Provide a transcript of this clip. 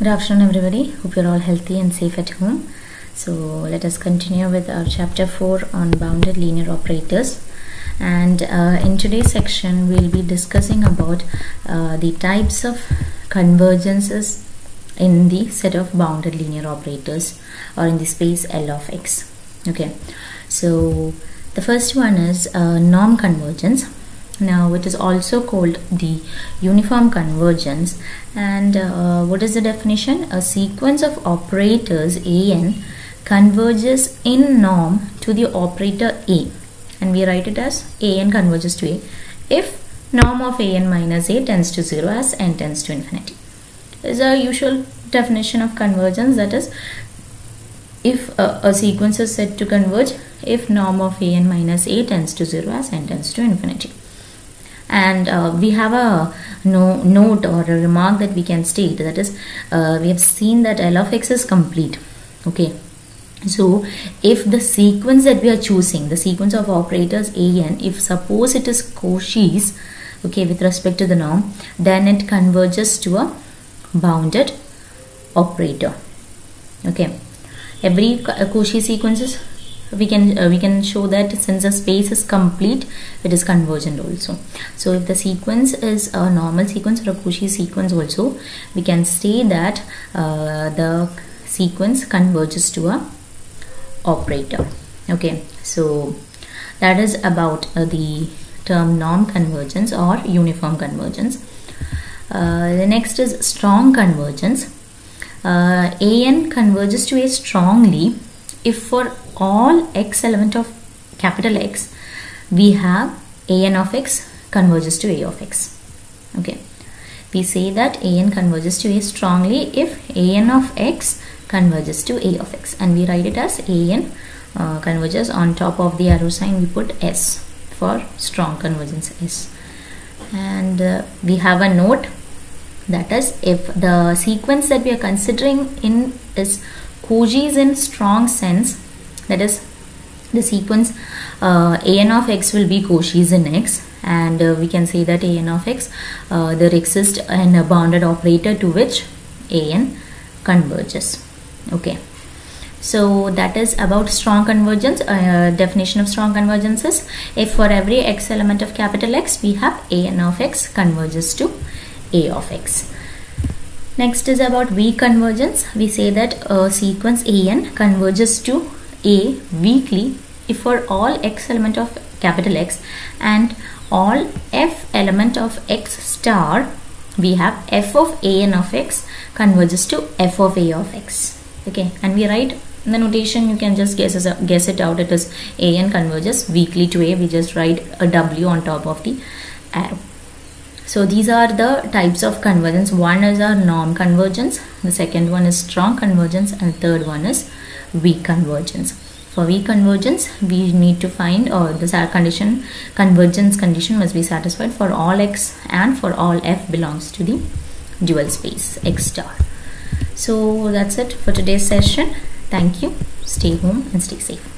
Good afternoon everybody, hope you're all healthy and safe at home. So let us continue with our chapter 4 on bounded linear operators, and in today's section we'll be discussing about the types of convergences in the set of bounded linear operators or in the space L of X. Okay, so the first one is norm convergence. Now it is also called the uniform convergence, and what is the definition? A sequence of operators an converges in norm to the operator a, and we write it as an converges to a if norm of an minus a tends to 0 as n tends to infinity. This is a usual definition of convergence, that is, if a sequence is said to converge if norm of an minus a tends to 0 as n tends to infinity. And we have a note or a remark that we can state, that is, we have seen that L of X is complete. Okay, so if the sequence that we are choosing, the sequence of operators an, if suppose it is Cauchy's, okay, with respect to the norm, then it converges to a bounded operator. Okay, every Cauchy sequences we can show that since the space is complete, it is convergent also. So if the sequence is a normal sequence or a Cauchy sequence also, we can say that the sequence converges to a operator. Okay, so that is about the term norm convergence or uniform convergence. The next is strong convergence. An converges to a strongly if for all x element of capital X we have an of x converges to a of x. Okay, we say that an converges to a strongly if an of x converges to a of x, and we write it as an converges. On top of the arrow sign we put s for strong convergence s, and we have a note, that is, if the sequence that we are considering in is Cauchy's in strong sense, that is, the sequence an of x will be Cauchy's in x, and we can say that an of x there exists a bounded operator to which an converges. Okay, so that is about strong convergence. Definition of strong convergence is if for every x element of capital X we have an of x converges to a of x. Next is about weak convergence. We say that a sequence an converges to a weakly if for all x element of capital X and all f element of x star we have f of an of x converges to f of a of x. Okay, and we write in the notation, you can just guess it out. It is an converges weakly to a, we just write a w on top of the arrow. So these are the types of convergence. One is our norm convergence, the second one is strong convergence, and the third one is weak convergence. For weak convergence, we need to find, or this convergence condition must be satisfied for all x and for all f belongs to the dual space x star. So that's it for today's session. Thank you. Stay home and stay safe.